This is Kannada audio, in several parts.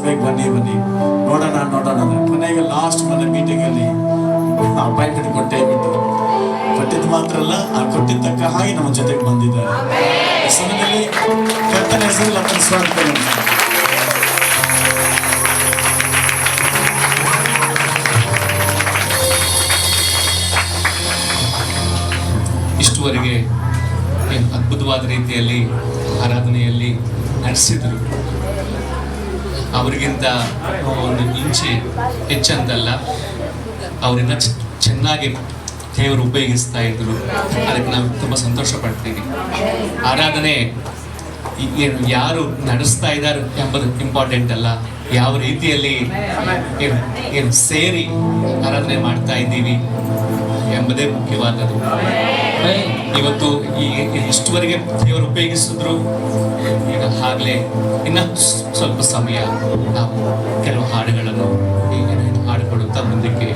ಸಭೆಗೆ ಬನ್ನಿ ಬನ್ನಿ ನೋಡೋಣ ನೋಡೋಣ ಅಂದ್ರೆ ಕೊನೆಗೆ ಲಾಸ್ಟ್ ಮೊನ್ನೆ ಮೀಟಿಂಗಲ್ಲಿ ಅಪಾಯಿಂಟ್ಮೆಂಟ್ ಕೊಟ್ಟೇ ಬಿಟ್ಟು ಕೊಟ್ಟಿದ್ದು ಮಾತ್ರ ಅಲ್ಲ ಆ ಕೊಟ್ಟಿದ್ದ ತಕ್ಕ ಹಾಗೆ ನಮ್ಮ ಜೊತೆಗೆ ಬಂದಿದ್ದಾರೆ. ಈ ಸಮಯದಲ್ಲಿ ಕರ್ತನ ಹೆಸರಲ್ಲಿ ಆತನ ಸ್ವಾಗತ. ಇಷ್ಟುವರೆಗೆ ಏನು ಅದ್ಭುತವಾದ ರೀತಿಯಲ್ಲಿ ಆರಾಧನೆಯಲ್ಲಿ ನಡೆಸಿದರು. ಅವರಿಗಿಂತ ಒಂದು ಇಂಚೆ ಹೆಚ್ಚಂತಲ್ಲ, ಅವರಿಂದ ಚೆನ್ನಾಗಿ ದೇವರು ಉಪಯೋಗಿಸ್ತಾ ಇದ್ರು. ಅದಕ್ಕೆ ನಾವು ತುಂಬ ಸಂತೋಷ ಪಡ್ತೀವಿ. ಆರಾಧನೆ ಏನು ಯಾರು ನಡೆಸ್ತಾ ಇದ್ದಾರೆ ಎಂಬುದು ಇಂಪಾರ್ಟೆಂಟ್ ಅಲ್ಲ, ಯಾವ ರೀತಿಯಲ್ಲಿ ಏನು ಸೇರಿ ಆರಾಧನೆ ಮಾಡ್ತಾ ಇದ್ದೀವಿ ಎಂಬುದೇ ಮುಖ್ಯವಾದದ್ದು. ಇವತ್ತು ಇಷ್ಟುವರೆಗೆ ದೇವರು ಉಪಯೋಗಿಸಿದ್ರು. ಈಗ ಆಗಲೇ ಇನ್ನು ಸ್ವಲ್ಪ ಸಮಯ ನಾವು ಕೆಲವು ಹಾಡುಗಳನ್ನು ಹಾಡಿಕೊಳ್ಳುತ್ತಾ ಮುಂದಕ್ಕೆ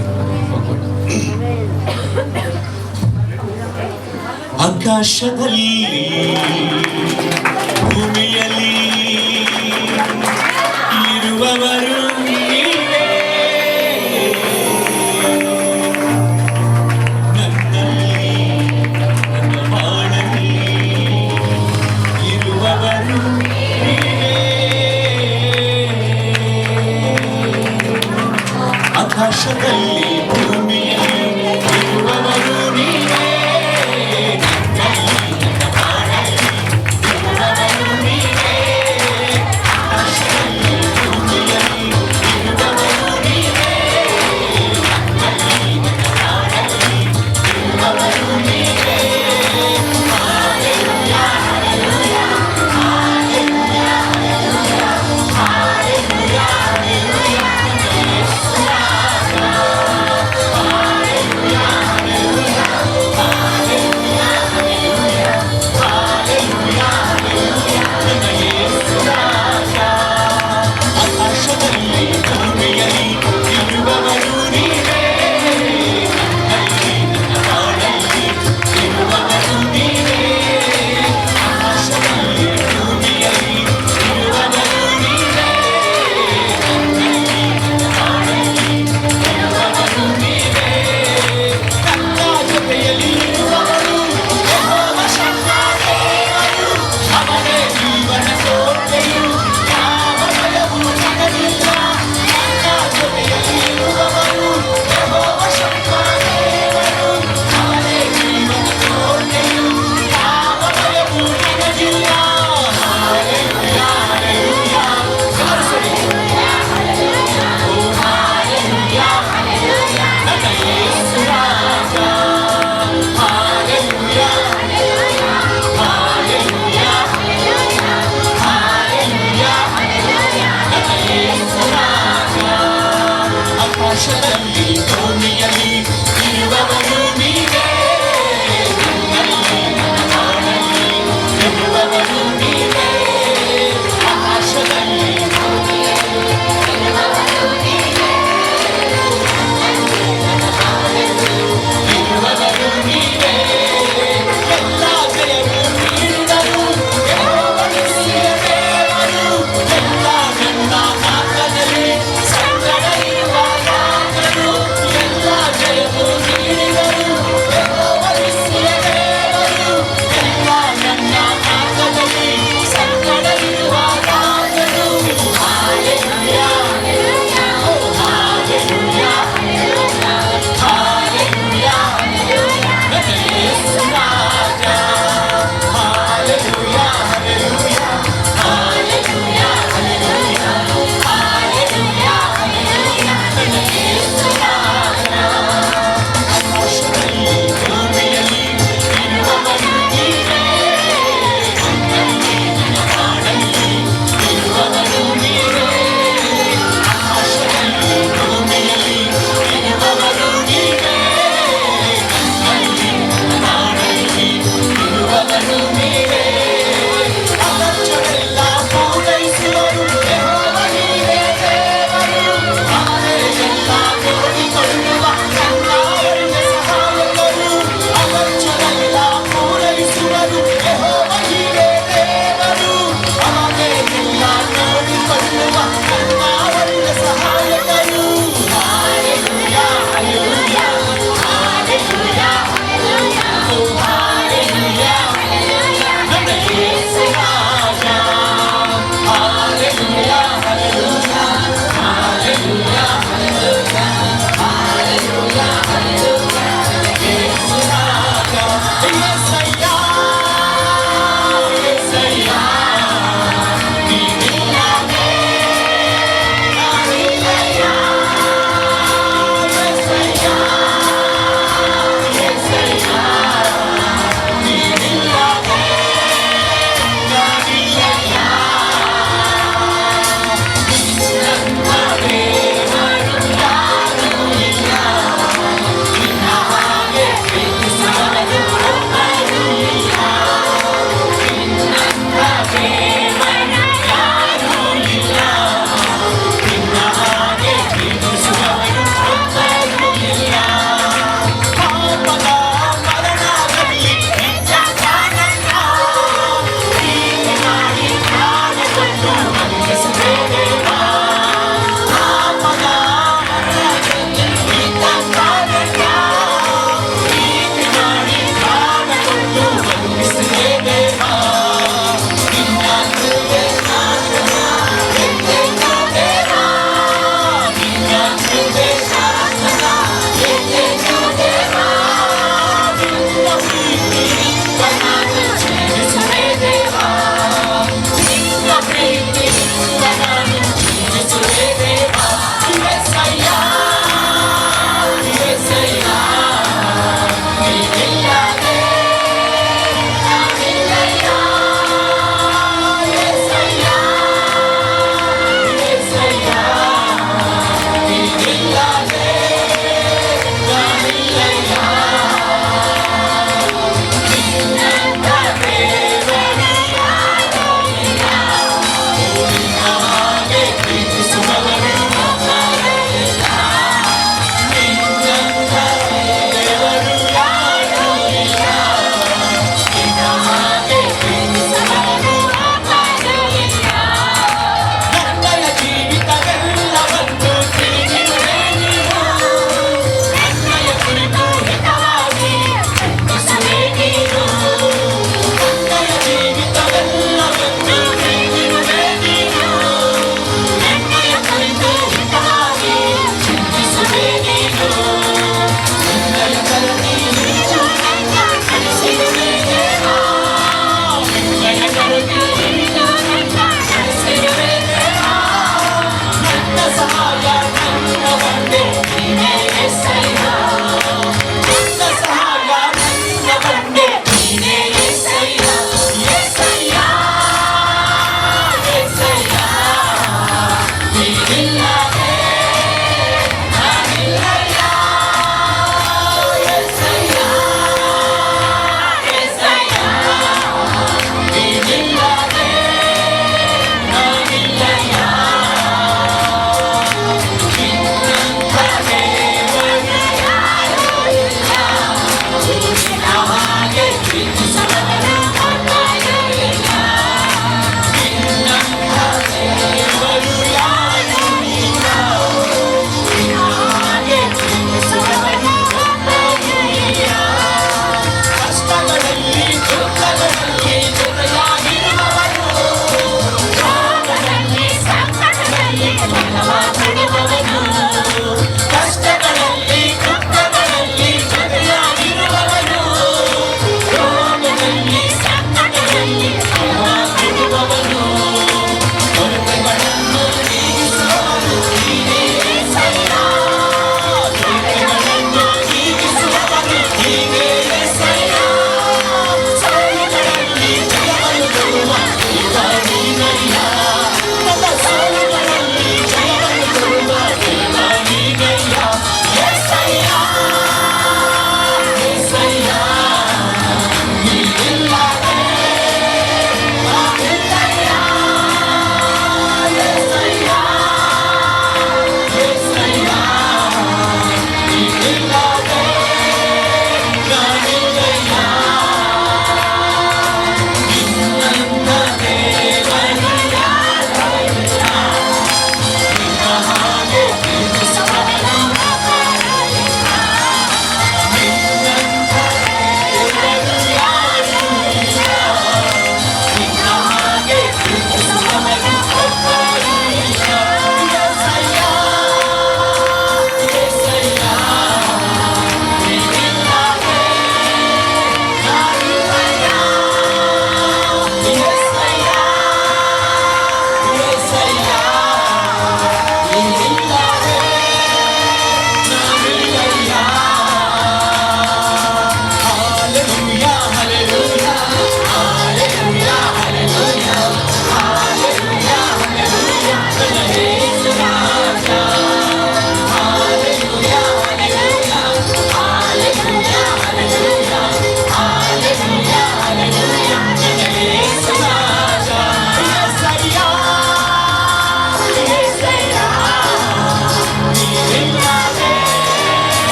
ಹೋಗೋಣ. ಆಕಾಶದಲ್ಲಿ ಭೂಮಿಯಲ್ಲಿ ಇರುವವರು ಆಕಾಶದಲ್ಲಿ ಭೂಮಿಯಲ್ಲಿ ಇರುವವರು ನೀವೇ, ನನ್ನ ಬಾಳಲ್ಲಿ ಇರುವವರು ನೀವೇ. ಆಕಾಶದಲ್ಲಿ ಭೂಮಿಯಲ್ಲಿ ಇರುವವರು ನೀವೇ, ನನ್ನ ಬಾಳಲ್ಲಿ ಇರುವವರು ನೀವೇ. Hallelujah hallelujah hallelujah hallelujah hallelujah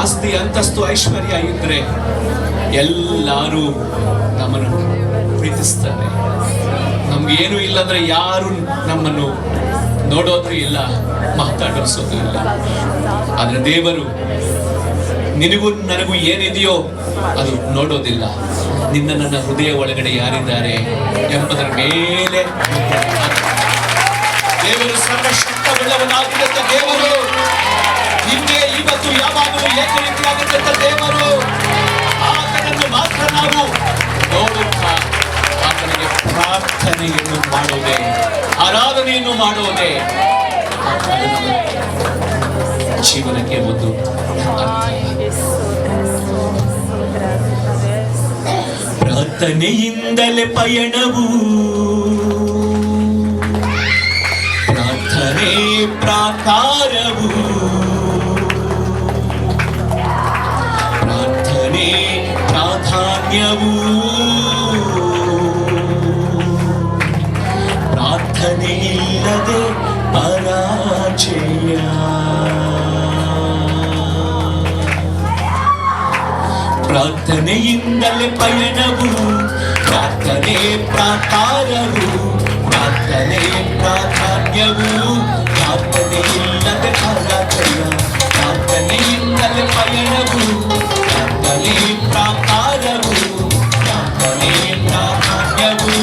ಆಸ್ತಿ ಅಂತಸ್ತು ಐಶ್ವರ್ಯ ಇದ್ರೆ ಎಲ್ಲರೂ ನಮ್ಮನ್ನು ಪ್ರೀತಿಸ್ತಾರೆ. ನಮ್ಗೇನು ಇಲ್ಲ ಅಂದ್ರೆ ಯಾರು ನಮ್ಮನ್ನು ನೋಡೋದು ಇಲ್ಲ, ಮಾತಾಡಿಸೋದು ಇಲ್ಲ. ಆದ್ರೆ ದೇವರು ನಿನಗೂ ನನಗೂ ಏನಿದೆಯೋ ಅದು ನೋಡೋದಿಲ್ಲ. ನಿನ್ನ ನನ್ನ ಹೃದಯ ಒಳಗಡೆ ಯಾರಿದ್ದಾರೆ ಎಂಬುದರ ಮೇಲೆ ದೇವರು ಸರ್ವಶಕ್ತವುಳ್ಳವನಾಗಿದ್ದ ದೇವರು, ನಿನ್ನೆ ಇವತ್ತು ಯಾವಾಗಲೂ ಏಕರೀತಿಯಾಗಿದ್ದ ದೇವರು. ಆತನನ್ನು ಮಾತ್ರ ನಾವು ನೋಡುತ್ತಾ ಆತನಿಗೆ ಪ್ರಾರ್ಥನೆಯನ್ನು ಮಾಡೋದೇ, ಆರಾಧನೆಯನ್ನು ಮಾಡೋದೇ ಅದು ನಮ್ಮ ಜೀವನಕ್ಕೆ ಒಂದು ಪ್ರಾರ್ಥನೆಯಿಂದಲೇ ಪಯಣವು, ಪ್ರಾರ್ಥನೆ ಪ್ರಾಕಾರವು, ಪ್ರಾರ್ಥನೆ ಪ್ರಾಧಾನ್ಯವು, ಪ್ರಾರ್ಥನೆ ಇಲ್ಲದೆ ಪರಾಜಯ. ಪ್ರಾರ್ಥನೆಯಿಂದಲೇ ಪಯಣವು, ಪ್ರಾರ್ಥನೆ ಪ್ರಾಕಾರವು, ಪ್ರಾರ್ಥನೆ ಪ್ರಾಧಾನ್ಯವು, ಪ್ರಾರ್ಥನೆ ಇಲ್ಲದೆ ಪರಾಜಯ. ಪ್ರಾರ್ಥನೆಯಿಂದಲೇ ಪಯಣವು, ಪ್ರಾರ್ಥನೆ ಪ್ರಾಕಾರವು, ಪ್ರಾರ್ಥನೆ ಪ್ರಾಧಾನ್ಯವು,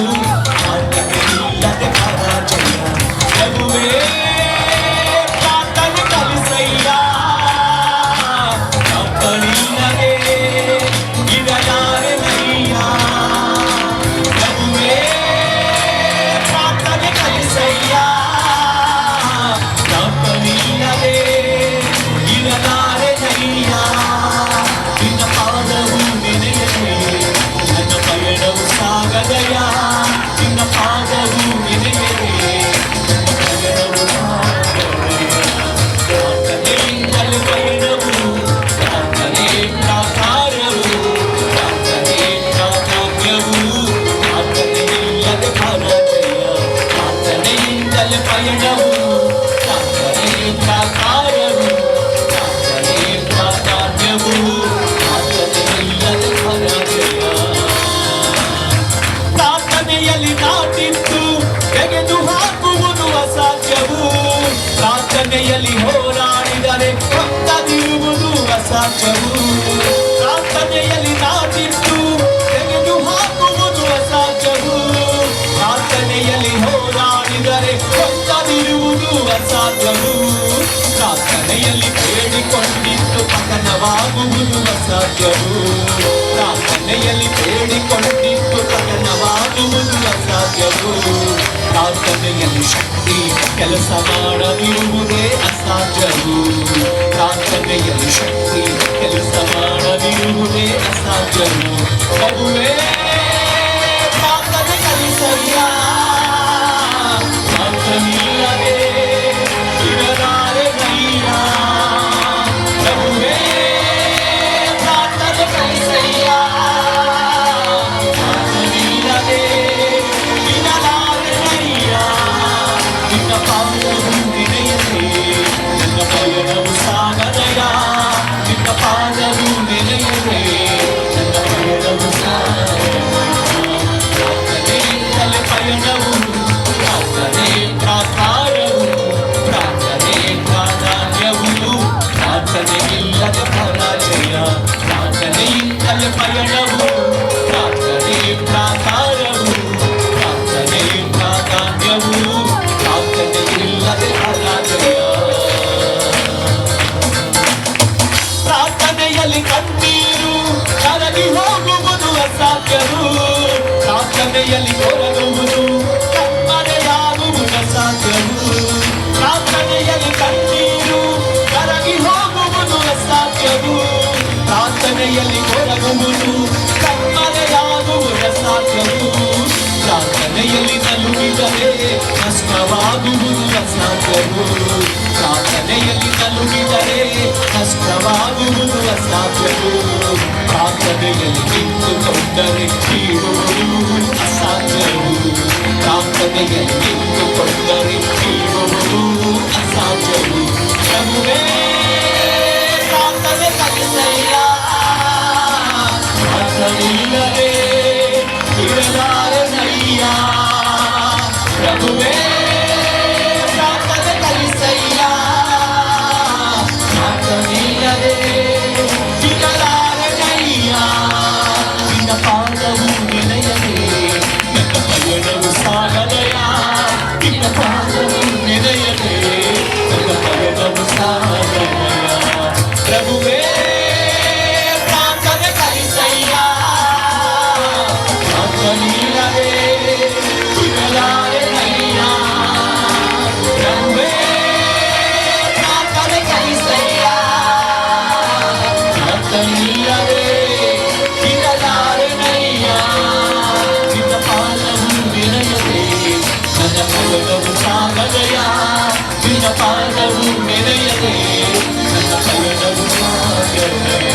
ಪ್ರಾರ್ಥನೆ ಇಲ್ಲದೆ ಪರಾಜಯ. ಪ್ರಭುವೇ ಪ್ರಾರ್ಥನೆ ಕಲಿಸಯ್ಯ, ಪ್ರಾರ್ಥನೆಯಿಲ್ಲದೆ ಇರಲಾರೆನಯ್ಯ. ಪ್ರಭುವೇ ಪ್ರಾರ್ಥನೆ ಕಲಿಸಯ್ಯ, ಪ್ರಾರ್ಥನೆಯಿಲ್ಲದೆ ಇರಲಾರೆನಯ್ಯ. ನಿನ್ನ ಪಾದವು ನೆನೆಯದೆ ನನ್ನ ಪಯಣವು ಸಾಗದಯ. ನಿನ್ನ ಪಾದವು ನೆನೆಯದೆ ನನ್ನ ಪಯಣವು ಸಾಗದಯ. ಪ್ರಾರ್ಥನೆಯಿಂದಲೇ ಪಯಣವು, ಪ್ರಾರ್ಥನೆ ಪ್ರಾಕಾರವು, ಪ್ರಾರ್ಥನೆ ಪ್ರಾಧಾನ್ಯವು, ಪ್ರಾರ್ಥನೆಯಿಲ್ಲದೆ ಪರಾಜಯ. ಪ್ರಾರ್ಥನೆಯಿಂದಲೇ ಪಯಣವು, ಪ್ರಾರ್ಥನೆ ಪ್ರಾಕಾರವು, ಪ್ರಾರ್ಥನೆ ಪ್ರಾಧಾನ್ಯವು, ಪ್ರಾರ್ಥನೆಯಿಲ್ಲದೆ ಪರಾಜಯ. ಪ್ರಾರ್ಥನೆಯಲ್ಲಿ ನಾಟಿತ್ತು ತೆಗೆದು ಹಾಕುವುದು ಅಸಾಧ್ಯವು. ಪ್ರಾರ್ಥನೆಯಲ್ಲಿ ಹೋರಾಡಿದರೆ ಹೊತ್ತದಿರುವುದು ಅಸಾಧ್ಯವು. ಪ್ರಾರ್ಥನೆಯಲ್ಲಿ ನಾಟಿತ್ತು ತೆಗೆದು ಹಾಕುವುದು ಅಸಾಧ್ಯವು. ಪ್ರಾರ್ಥನೆಯಲ್ಲಿ ಹೋರಾಡಿದರೆ ಹೊತ್ತದಿರುವುದು ಅಸಾಧ್ಯವು. ಪ್ರಾರ್ಥನೆಯಲ್ಲಿ ಬೇಡಿಕೊಂಡಿದ್ದು ಪತನವಾಗುವುದು ಅಸಾಧ್ಯವು. ಪ್ರಾರ್ಥನೆಯಲ್ಲಿ ಬೇಡಿಕೊಂಡಿದ್ದು ಪತನವಾಗುವುದು ಅಸಾಧ್ಯವು. ಪ್ರಾರ್ಥನೆಯಲ್ಲಿ ಶಕ್ತಿ ಕೆಲಸ ಮಾಡದಿರುವುದೇ ಅಸಾಧ್ಯವು. ಪ್ರಾರ್ಥನೆಯಲ್ಲಿ ಶಕ್ತಿ ಕೆಲಸ ಮಾಡದಿರುವುದೇ ಅಸಾಧ್ಯವು. ಪ್ರಭುವೇ ಪ್ರಾರ್ಥನೆ ಕಲಿಸಯ್ಯ, ಪ್ರಾರ್ಥನೆಯಿಲ್ಲದೆ ಇರಲಾರೆನಯ್ಯ. ಪ್ರಭುವೇ ಪ್ರಾರ್ಥನೆ ಕಲಿಸಯ್ಯ, ಪ್ರಾರ್ಥನೆಯಿಲ್ಲದೆ ಇರಲಾರೆನಯ್ಯ. ನಿನ್ನ ಪಾದವು ನೆನೆಯದೆ ನನ್ನ ಪಯಣವು ಸಾಗದಯ. ನಿನ್ನ ಪಾದವು ನೆನೆಯದೆ ನನ್ನ ಪಯಣವು ಸಾಗದಯ. ಪ್ರಾರ್ಥನೆಯಿಂದಲೇ ಪಯಣವು, ಪ್ರಾರ್ಥನೆ ಪ್ರಾಕಾರವು, ಪ್ರಾರ್ಥನೆ ಪ್ರಾಧಾನ್ಯವು, ಪ್ರಾರ್ಥನೆಯಿಲ್ಲದೆ ಪರಾಜಯ. ಪ್ರಾರ್ಥನೆಯಿಂದಲೇ ಪಯಣವು, ಪ್ರಾರ್ಥನೆ ಪ್ರಾಕಾರವು, ಪ್ರಾರ್ಥನೆ ಪ್ರಾಧಾನ್ಯವು, ಪ್ರಾರ್ಥನೆಯಿಲ್ಲದೆ ಪರಾಜಯ. ಪ್ರಾರ್ಥನೆಯಲ್ಲಿ ಕಣ್ಣೀರು ಕರಗಿ ಹೋಗುವುದು ಅಸಾಧ್ಯವು. ಪ್ರಾರ್ಥನೆಯಲ್ಲಿ ಕೊರಗುವುದು ಕಮ್ಮರೆಯಾಗುವುದು ಅಸಾಧ್ಯವು. ಪ್ರಾರ್ಥನೆಯಲ್ಲಿ ಕಣ್ಣೀರು ಕರಗಿ ಹೋಗುವುದು ಅಸಾಧ್ಯವು. ಪ್ರಾರ್ಥನೆಯಲ್ಲಿ ಕೊರಗುವುದು ಕಮ್ಮರೆಯಾಗುವುದು ಅಸಾಧ್ಯವು. ಪ್ರಾರ್ಥನೆಯಲ್ಲಿ ನಲುಗಿದರೆ ನಷ್ಟವಾಗುವುದು ಅಸಾಧ್ಯವು. ಪ್ರಾರ್ಥನೆಯಲ್ಲಿ ನಲುಗಿದರೆ ನಷ್ಟವಾಗುವುದು ಅಸಾಧ್ಯವು. ಪ್ರಾರ್ಥನೆಯಲ್ಲಿ ನಿಂತುಕೊಂಡರೆ ಕೀಳುವುದು ಅಸಾಧ್ಯವು. ಪ್ರಾರ್ಥನೆಯಲ್ಲಿ ನಿಂತುಕೊಂಡರೆ ಕೀಳುವುದು ಅಸಾಧ್ಯವು. ಪ್ರಭುವೇ ಪ್ರಾರ್ಥನೆ ಕಲಿಸ ಪ್ರಾರ್ಥನೆಯಿಲ್ಲದೆ ಇರಲಾರನಯ್ಯ. ಪ್ರಭುವೇ ಪ್ರಾರ್ಥನೆ ಕಲಿಸಯ್ಯ, ಪ್ರಾರ್ಥನೆಯಿಲ್ಲದೆ ಇರಲಾರನಯ್ಯ. ನಿನ್ನ ಪಾದವು ನೆನೆಯದೆ ನನ್ನ ಪಯಣವು ಸಾಗದಯ. ನಿನ್ನ ಪಾದವು ನೆನೆಯದೆ ನನ್ನ ಪಯಣವು ಸಾಗದಯ. ಪ್ರಭುವೇ ಪ್ರಾರ್ಥನೆ ಕಲಿಸಯ್ಯ, ಪ್ರಾರ್ಥನೆಯಿಲ್ಲದೆ ಇರಲಾರನಯ್ಯ. ಪ್ರಭುವೇ ಪ್ರಾರ್ಥನೆ ಕಲಿಸಯ್ಯ, ಪ್ರಾರ್ಥನೆಯಿಲ್ಲದೆ ಇರಲಾರನಯ್ಯ. ನಿನ್ನ ಪಾದವು ನೆನೆಯದೆ ನನ್ನ ಪಯಣವು ಸಾಗದಯ. ನಿನ್ನ ಪಾದವು ನೆನೆಯದೆ ನನ್ನ ಪಯಣವು ಸಾಗದಯ.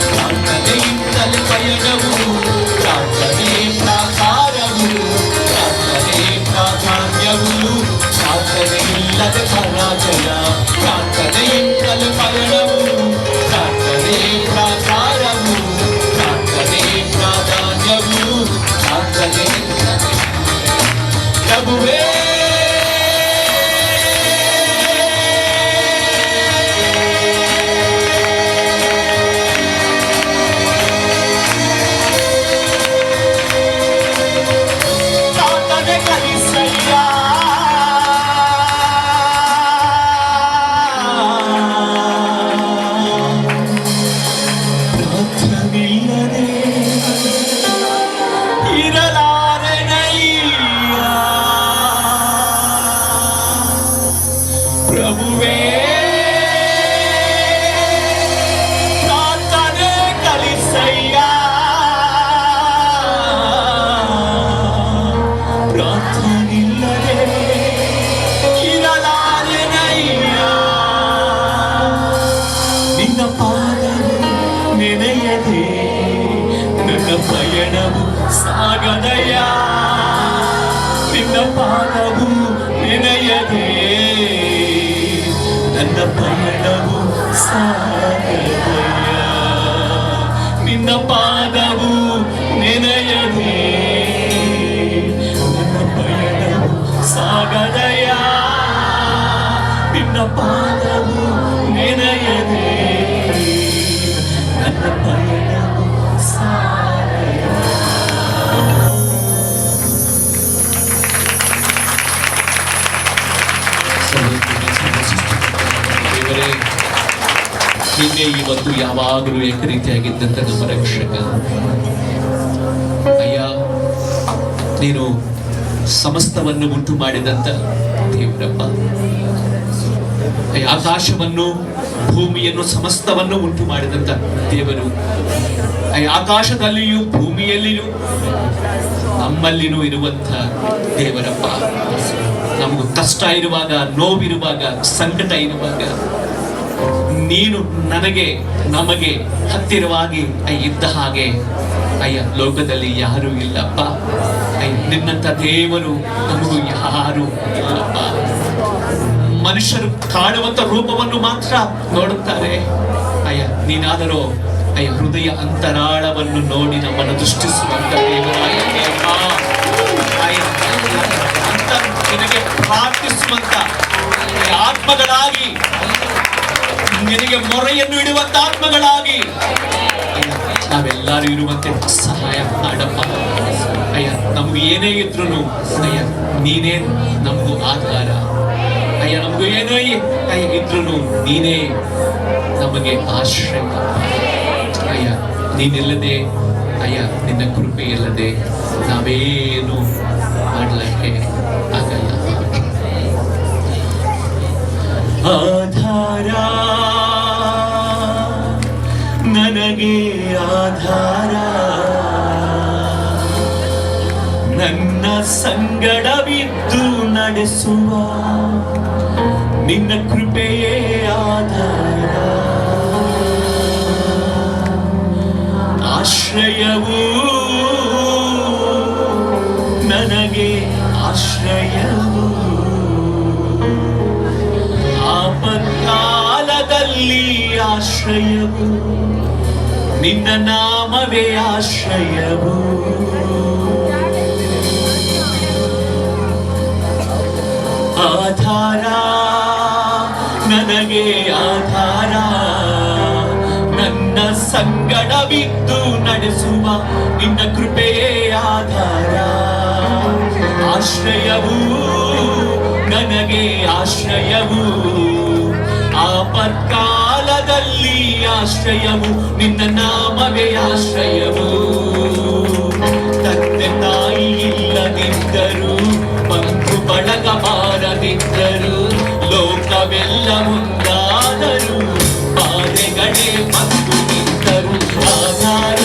ಪ್ರಾರ್ಥನೆಯಿಂದಲೇ ಪಯಣವು, ಪ್ರಾರ್ಥನೆ ಪ್ರಾಕಾರವು, ಪ್ರಾರ್ಥನೆ ಪ್ರಾಧಾನ್ಯವು, ಪ್ರಾರ್ಥನೆಯಿಲ್ಲದೆ ಪರಾಜಯ. ಪ್ರಾರ್ಥನೆಯಿಂದಲೇ ಪಯಣವು, ಪ್ರಾರ್ಥನೆ ಪ್ರಾಕಾರವು, ಪ್ರಾರ್ಥನೆ ಪ್ರಾಧಾನ್ಯವು, ಪ್ರಾರ್ಥನೆಯಿಂದಲೇ ಪ್ರಭುವೇ. ಪ್ರಾರ್ಥನೆ ಕಲಿಸಯ್ಯ, ಪ್ರಾರ್ಥನೆಯಿಲ್ಲದೆ ಇರಲಾರನಯ್ಯ. ಪ್ರಭುವೇ ಪ್ರಾರ್ಥನೆ ಕಲಿಸಯ್ಯ, ಪ್ರಾರ್ಥನೆಯಿಲ್ಲದೆ ಇರಲಾರನಯ್ಯ. ನಿನ್ನ ಪಾದವು ನೆನೆಯದೆ ನನ್ನ ಪಯಣವು ಸಾಗದಯ. ನಿನ್ನ ಪಾದವು ನೆನೆಯದೆ ನನ್ನ ಪಯಣವು ಸಾಗದಯ. ನಿನ್ನ ಪಾದವು ನೆನೆಯದೆ ನನ್ನ ಪಯಣವು ಸಾಗದಯ. ನಿನ್ನ ಪಾದವು ನೆನೆಯದೆ ನನ್ನ ಪಯಣವು ಸಾಗದಯ. ದೇವರೇ, ನಿನ್ನೆ ಇವತ್ತು ಯಾವಾಗಲೂ ಏಕರೀತಿಯಾಗಿದ್ದಂತ ನಮ್ಮ ರಕ್ಷಕ ಅಯ್ಯ, ನೀನು ಸಮಸ್ತವನ್ನು ಉಂಟು ಮಾಡಿದಂತ ದೇವರಪ್ಪ. ಆಕಾಶವನ್ನು, ಭೂಮಿಯನ್ನು, ಸಮಸ್ತವನ್ನು ಉಂಟು ಮಾಡಿದಂತ ದೇವರು. ಆಕಾಶದಲ್ಲಿಯೂ ಭೂಮಿಯಲ್ಲಿಯೂ ನಮ್ಮಲ್ಲಿನೂ ಇರುವಂತ ದೇವರಪ್ಪ. ನಮಗೂ ಕಷ್ಟ ಇರುವಾಗ, ನೋವಿರುವಾಗ, ಸಂಕಟ ಇರುವಾಗ ನೀನು ನನಗೆ, ನಮಗೆ ಹತ್ತಿರವಾಗಿ ಇದ್ದ ಹಾಗೆ ಅಯ್ಯ ಲೋಕದಲ್ಲಿ ಯಾರೂ ಇಲ್ಲಪ್ಪ. ಅಯ್ಯ ನಿನ್ನಂತ ದೇವರು ನಮಗೂ ಯಾರು ಇಲ್ಲಪ್ಪ. ಮನುಷ್ಯರು ಕಾಣುವಂತ ರೂಪವನ್ನು ಮಾತ್ರ ನೋಡುತ್ತಾರೆ ಅಯ್ಯ, ನೀನಾದರೂ ಅಯ್ಯ ಹೃದಯ ಅಂತರಾಳವನ್ನು ನೋಡಿ ನಮ್ಮನ್ನು ದೃಷ್ಟಿಸುವಂತ ದೇವರಾಯ ದೇವ. ಅಯ್ಯ ಅಂತ ನಿನಗೆ ಪ್ರಾರ್ಥಿಸುವಂತ ಆತ್ಮಗಳಾಗಿ, ನಿನಗೆ ಮೊರೆಯನ್ನು ಇಡುವಂತ ಆತ್ಮಗಳಾಗಿ ನಾವೆಲ್ಲರೂ ಇರುವಂತೆ ಸಹಾಯ ಮಾಡಪ್ಪ. ಅಯ್ಯ ನಮ್ಗೆ ಏನೇ ಇದ್ರು ಅಯ್ಯ ನೀನೇ ನಮಗೂ ಆಧಾರ. ಅಯ್ಯ ನಮಗೂ ಏನೇ ಅಯ್ಯ ಇದ್ರು ನೀನೇ ನಮಗೆ ಆಶ್ರಯ. ಅಯ್ಯ ನೀನಿಲ್ಲದೆ, ಅಯ್ಯ ನಿನ್ನ ಕೃಪೆ ಇಲ್ಲದೆ ನಾವೇನು ಮಾಡಲಿಕ್ಕೆ ಆಗಲ್ಲ. ಆಧಾರ ನನಗೆ ಆಧಾರ, ನನ್ನ ಸಂಗಡವಿದ್ದು ನಡೆಸುವ ನಿನ್ನ ಕೃಪೆಯೇ ಆಧಾರ. ಆಶ್ರಯವೂ ನನಗೆ ಆಶ್ರಯವು, ಆಪತ್ಕಾಲದಲ್ಲಿ ಆಶ್ರಯವು ನಿನ್ನ ನಾಮವೇ ಆಶ್ರಯವು. ಆಧಾರ ನನಗೆ ಆಧಾರ, ನನ್ನ ಸಂಗಡವಿದ್ದು ನಡೆಸುವ ನಿನ್ನ ಕೃಪೆಯೇ ಆಧಾರ. ಆಶ್ರಯವು ನನಗೆ ಆಶ್ರಯವು, ಆಪತ್ಕಾಲದಲ್ಲಿ ಆಶ್ರಯವು, ನಿನ್ನ ನಾಮವೇ ಆಶ್ರಯವು. ತಂದೆ ತಾಯಿ ಇಲ್ಲದಿದ್ದರು, ಬಂಧು ಬಳಗ ಬಾರದಿದ್ದರು, ಲೋಕವೆಲ್ಲ ಮುಂದಾದರು, ಬಾಧೆಗಳೇ ಬಂದು ನಿಂತರು. ಆಧಾರ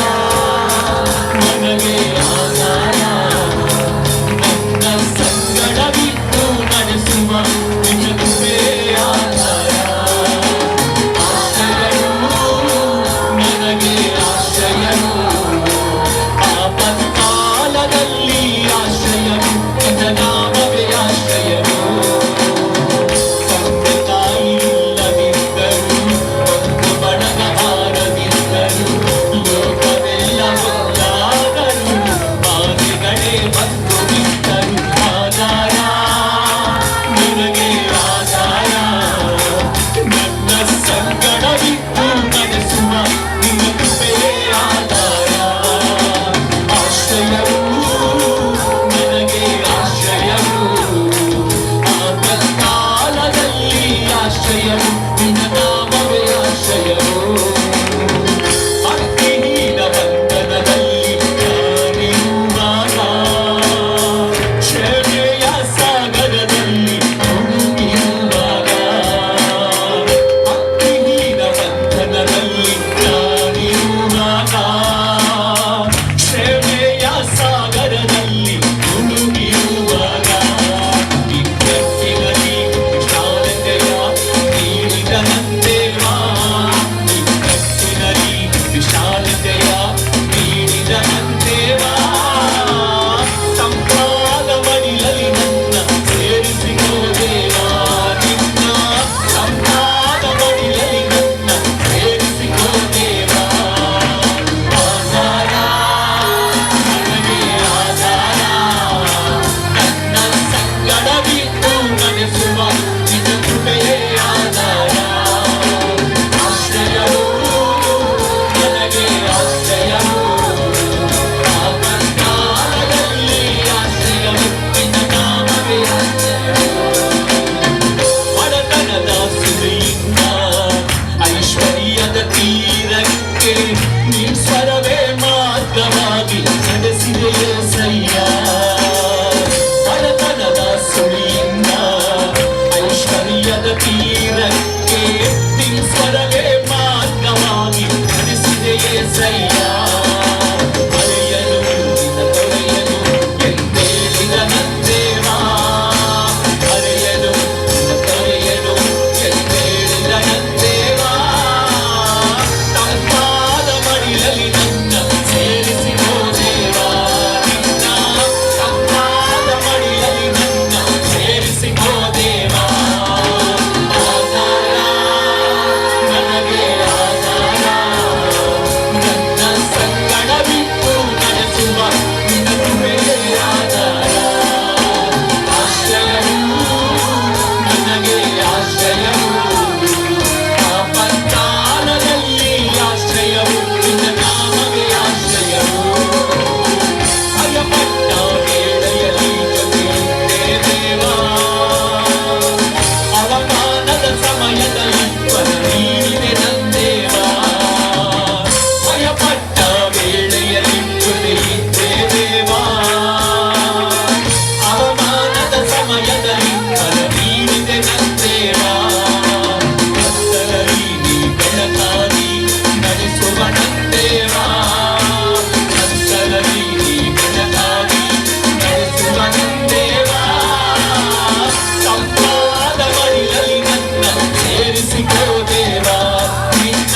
ನನಗೆ ಆಧಾರ, ನನ್ನ ಸಂಗಡವಿದ್ದು ನಡೆಸುವ ನಿನ್ನ ಕೃಪೆ ಆಧಾರ. ಆಶ್ರಯವು ನನಗೆ ಆಶ್ರಯವು, ಆಪತ್ಕಾಲದಲ್ಲಿ ಆಶ್ರಯವು, ನಿನ್ನ ನಾಮವೇ ಆಶ್ರಯವು. ತಂದೆ ತಾಯಿ ಇಲ್ಲದಿದ್ದರು, ಬಂಧು ಬಳಗ ಬಾರದಿದ್ದರು, ಲೋಕವೆಲ್ಲ ಒಂದಾದರು, ಬಾಧೆಗಳೇ ಬಂದು ನಿಂತರು. ಆಧಾರ ನನಗೆ ಆಧಾರ, ನನ್ನ ಸಂಗಡವಿದ್ದು ನಡೆಸುವ ನಿನ್ನ ಕೃಪೆಯೇ ಆಧಾರ. ಆಶ್ರಯವು ನನಗೆ ಆಶ್ರಯವು, ಆಪತ್ಕಾಲದಲ್ಲಿ ಆಶ್ರಯವು, ನಿನ್ನ ನಾಮವೇ ಆಶ್ರಯವು. ಭಕ್ತಿಹೀನ ಬಂಧನದಲ್ಲಿ ನಾನಿರುವಾಗ, ಕ್ಷಮೆಯ ಸಾಗರದಲ್ಲಿ ಮುಳುಗಿರುವಾಗ, ಭಕ್ತಿಹೀನ ಬಂಧನದಲ್ಲಿ ನಾನಿರುವಾಗ, ಕ್ಷಮೆಯ ಸಾಗರದಲ್ಲಿ ಮುಳುಗಿರುವಾಗ, ಇಕ್ಕಟ್ಟಿನಲ್ಲಿ ವಿಶಾಲತೆಯ ನೀಡಿದನಂದೇವಾ, ಇಕ್ಕಟ್ಟಿನಲ್ಲಿ ವಿಶಾಲತೆಯ ನೀಡಿದನಂದೇವಾ, ತಂಪಾದ ಮಡಿಲಲ್ಲಿ ನನ್ನ ಸೇರಿಸಿಕೋ ದೇವಾ, ನಿನ್ನ ತಂಪಾದ ಮಡಿಲಲ್ಲಿ ನನ್ನ ಸೇರಿಸಿಕೋ ದೇವಾ. ಆಧಾರ ನನಗೆ ಆಧಾರ, ನನ್ನ ಸಂಗಡವಿದ್ದು ನಡೆಸುವ ನಿನ್ನ ಕೃಪೆಯೇ ಆಧಾರ. ಆಶ್ರಯವು ನನಗೆ ಆಶ್ರಯವು, ಆಪತ್ಕಾಲದಲ್ಲಿ ಆಶ್ರಯವು, ನಿನ್ನ ನಾಮವೇ ಆಶ್ರಯವು. ಬಡತನದ ಸುಳಿಯಿಂದ ಐಶ್ವರ್ಯದ ತೀರಕ್ಕೆ ನೀ ಸ್ವರವೇ ಮಾರ್ಗವಾಗಿ ನಡೆಸಿದೆ ಏಸಯ್ಯ. ಬಡತನದ ಸುಳಿಯಿಂದ ಐಶ್ವರ್ಯದ ತೀರಕ್ಕೆ ನೀ ಸ್ವರವೇ ಮಾರ್ಗವಾಗಿ ನಡೆಸಿದೆ ಏಸಯ್ಯ. ಅಲೆಯಲು ನಿನ್ನ ತೊರೆಯಲು ಎಂದೇಳಿದ ನಂದೇವಾ, ಅಲೆಯಲು ನಿನ್ನ ತೊರೆಯಲು ಎಂದೇಳಿದ ನಂದೇವಾ, ತಂಪಾದ ಮಡಿಲಲ್ಲಿ ನನ್ನ ಸೇರಿಸಿಕೋ ದೇವಾ, ನಿನ್ನ ತಂಪಾದ ಮಡಿಲಲ್ಲಿ ನನ್ನ ಸೇರಿಸಿಕೋ ದೇವಾ. ಆಧಾರ ನನಗೆ ಆಧಾರ, ನನ್ನ ಸಂಗಡವಿದ್ದು ನಡೆಸುವ ನಿನ್ನ ಕೃಪೆಯೇ ಆಧಾರ. ಆಶ್ರಯವು ನನಗೆ ಆಶ್ರಯವು, ಆಪತ್ಕಾಲದಲ್ಲಿ ಆಶ್ರಯವು, ನಿನ್ನ ನಾಮವೇ ಆಶ್ರಯವು. ಭಯಪಟ್ಟ ವೇಳೆಯಲ್ಲಿ ಜೊತೆಯಿದ್ದೆ ದೇವಾ, ಅವಮಾನದ ಸಮಯದಲ್ಲಿ ವರ ನೀಡಿದೆ ನಂದೇವಾ. ಭಯಪಟ್ಟ ವೇಳೆಯಲ್ಲಿ ಜೊತೆಯಿದ್ದೆ ದೇವಾ, ಅವಮಾನದ ಸಮಯದಲ್ಲಿ ವರ ನೀಡಿದೆ ನಂದೇವಾ. ಕತ್ತಲಲ್ಲಿ ನೀ ಬೆಳಕಾಗಿ ನಡೆಸುವ ನಂದೇವಾ, ಕತ್ತಲಲ್ಲಿ ನೀ ಬೆಳಕಾಗಿ ನಡೆಸುವ ನಂದೇವಾ, ತಂಪಾದ ಮಡಿಲಲ್ಲಿ ನನ್ನ ಸೇರಿಸಿಕೋ ದೇವಾ, ನಿನ್ನ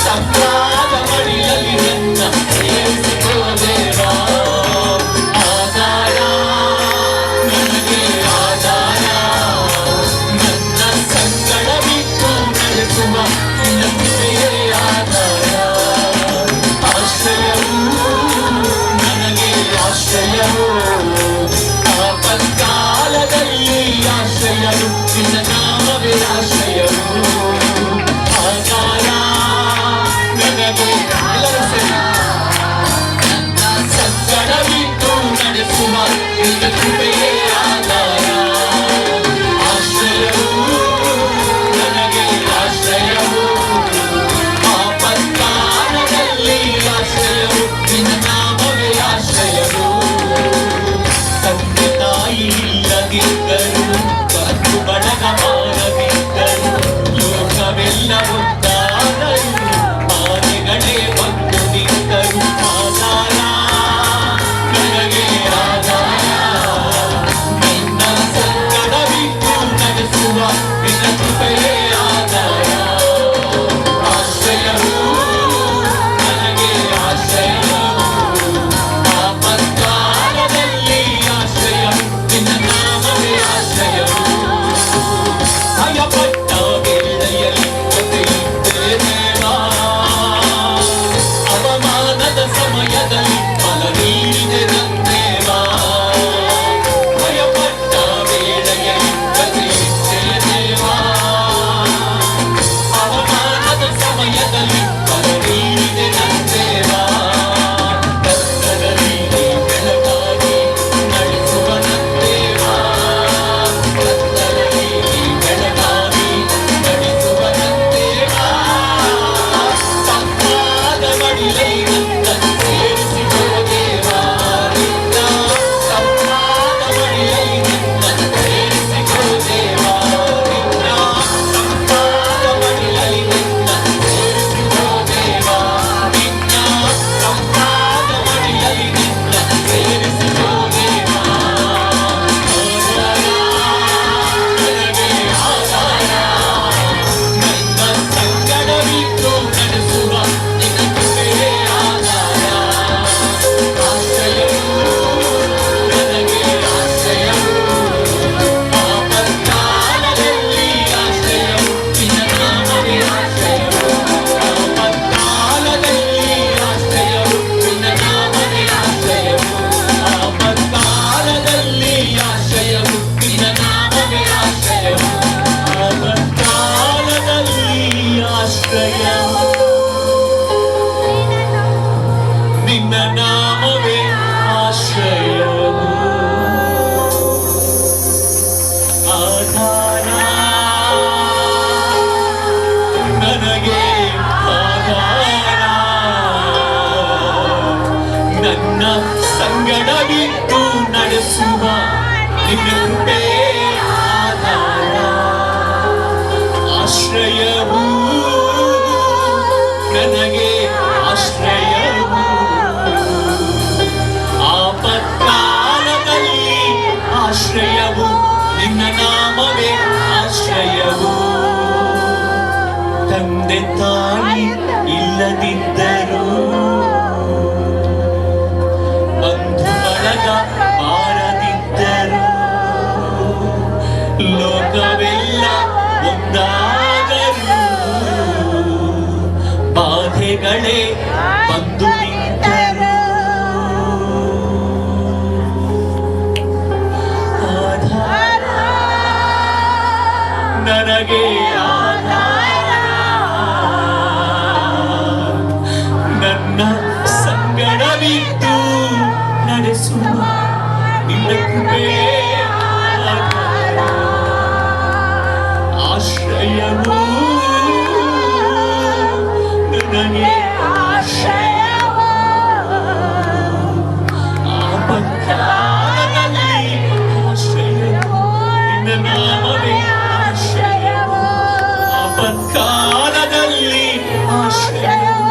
ತಂಪಾದ ಮಡಿಲಲ್ಲಿ ನನ್ನ ಸೇರಿಸಿಕೋ ದೇವಾ. ಆಧಾರ ನನಗೆ ಆಧಾರ, ನನ್ನ ಸಂಗಡವಿದ್ದು ನಡೆಸುವ ನಿನ್ನ ಕೃಪೆಯೇ ಆಧಾರ. ಆಶ್ರಯವು ಆಪತ್ಕಾಲದಲ್ಲಿ ಆಶ್ರಯವು ನಿನ್ನ ನಾಮವೇ ಆಶ್ರಯವು ಆಧಾರ ನನಗೆ ಎಲ್ಲರೂ ಸೇರಿ ನನ್ನ ಸಂಕಟವಿಟ್ಟು ನಡೆಸುವ ನಿನ್ನ ಕೃಪೆಯೇ ಆಧಾರ ಆಶ್ರಯವು ನನಗೆ ಆಶ್ರಯವು ಆಪತ್ಕಾಲದಲ್ಲಿ ಆಶ್ರಯವು ನಿನ್ನ ನಾಮವೇ ಆಶ್ರಯವು ತಂದೆ ತಾಯಿ ಇಲ್ಲದಿದ್ದರು ಬಂಧು ಬಳಗ ಮಾಡದಿದ್ದರು ಲೋಕವೆಲ್ಲ ಒಂದಾದರು ಆನೆಗಳೇ ಬಂದು ನಿಂತರು ಆಧಾರ ನನಗೆ ಆಧಾರ ನಿನ್ನ ಸಂಕಟವಿಟ್ಟು ನಡೆಸುವ ನಿನ್ನ ಕೃಪೆಯೇ ಆಧಾರ ಆಶ್ರಯವು ನನಗೆ ಆಶ್ರಯವು ಆಪತ್ಕಾಲದಲ್ಲಿ ಆಶ್ರಯವು ನಿನ್ನ ನಾಮವೇ ಆಶ್ರಯವು ಭಯಪಟ್ಟ ವೇಳೆಯಲ್ಲಿ ಜೊತೆಯಿದ್ದೆ ದೇವಾ ಅವಮಾನದ ಸಮಯದಲ್ಲಿ ಫಲ ನೀಡಿದೆ ನನ್ನೇವಾ ಭಯಪಟ್ಟ ವೇಳೆಯಲ್ಲಿ ಜೊತೆಯಿದ್ದೆ ದೇವಾ ಅವಮಾನದ ಸಮಯದಲ್ಲಿ ಫಲ ನೀಡಿದೆ ನನ್ನೇವಾ ಕತ್ತಲಲ್ಲಿ ಬೆಳಕಾಗಿ ನಡೆಸುವ ನನ್ನೇವಾ ಕತ್ತಲಲ್ಲಿ ಬೆಳಕಾಗಿ ನಡೆಸುವ ನನ್ನೇವಾ ತಂಪಾದ ಮಡಿಲಲ್ಲಿ ನನ್ನನ್ನು ಸೇರಿಸಿಕೋ ದೇವಾ ನಿನ್ನ ತಂಪಾದ ಮಡಿಲಲ್ಲಿ ನನ್ನನ್ನು ಸೇರಿಸಿಕೋ ದೇವಾ ನಿನ್ನ ತಂಪಾದ ಮಡಿಲಲ್ಲಿ ನನ್ನನ್ನು ಸೇರಿಸಿಕೋ ದೇವಾ ನಿನ್ನ ತಂಪಾದ ಮಡಿಲಲ್ಲಿ ನನ್ನನ್ನು ಸೇರಿಸಿಕೋ ದೇವಾ ನನಗೆ ಆಧಾರ ನನ್ನ ಸಂಕಟವಿಟ್ಟು ನಡೆಸುವ ನಿನ್ನ ಕೃಪೆಯೇ ಆಧಾರ ಆಶ್ರಯವು ನನಗೆ ಆಶ್ರಯವು ಆಪತ್ಕಾಲದಲ್ಲಿ ಆಶ್ರಯವು ನಿನ್ನ ನಾಮವೇ ಆಶ್ರಯವು ಆಪತ್ಕಾಲದಲ್ಲಿ ಆಶ್ರಯವು ನಿನ್ನ ನಾಮವೇ ಆಶ್ರಯವು ಆಪತ್ಕಾಲದಲ್ಲಿ ಆಶ್ರಯವು ನಿನ್ನ ನಾಮವೇ ಆಶ್ರಯವು ಆಪತ್ಕಾಲದಲ್ಲಿ ಆಶ್ರಯವು ನಿನ್ನ ನಾಮವೇ ಆಶ್ರಯವು ಆಧಾರ ನನಗೆ ಆಧಾರ ನನ್ನ ಸಂಗಡವಿಟ್ಟು ನಡೆಸುವ ನಿನ್ನ ಕೃಪೆಯೇ ಆಧಾರ ಆಶ್ರಯವು ನನಗೆ ಆಶ್ರಯವು ಆಪತ್ಕಾಲದಲ್ಲಿ ಆಶ್ರಯವು ನಿನ್ನ ನಾಮವೇ ಆಶ್ರಯವು ತಂದೆ ತಾಯಿ ಇಲ್ಲದಿದ್ದರು ಬಂಧು ಬಳಗ ಬಾರದಿದ್ದರು ಲೋಕವೆಲ್ಲ ಒಂದಾದರು ಬಾಧೆಗಳೇ ಬಂದು ನಿಂತರು ಆಧಾರ ನನಗೆ ಆಧಾರ ನನ್ನ ಸಂಗಡವಿದ್ದು ನಡೆಸುವ ನಿನ್ನ ಕೃಪೆಯೇ ಆಧಾರ ಆಶ್ರಯವು ನನಗೆ ಆಶ್ರಯವು ಆಪತ್ಕಾಲದಲ್ಲಿ ಆಶ್ರಯವು ನಿನ್ನ ನಾಮವೇ ಆಶ್ರಯವು ಆಪತ್ಕಾಲದಲ್ಲಿ ಆಶ್ರಯವು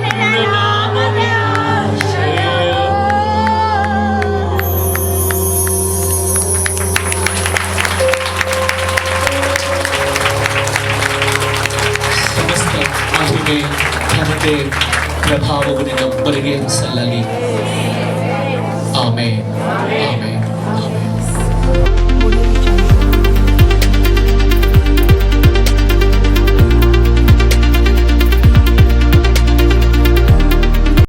ನಿನ್ನ ನಾಮವೇ ಆಶ್ರಯವು ಸಮಸ್ತ ಮಹಿಮೆ ಘನತೆ ಪ್ರಭಾವವು ನಿನ್ನೊಬ್ಬರಿಗೆ ಸಲ್ಲಲಿ ಆಮೆನ್ ಆಮೆನ್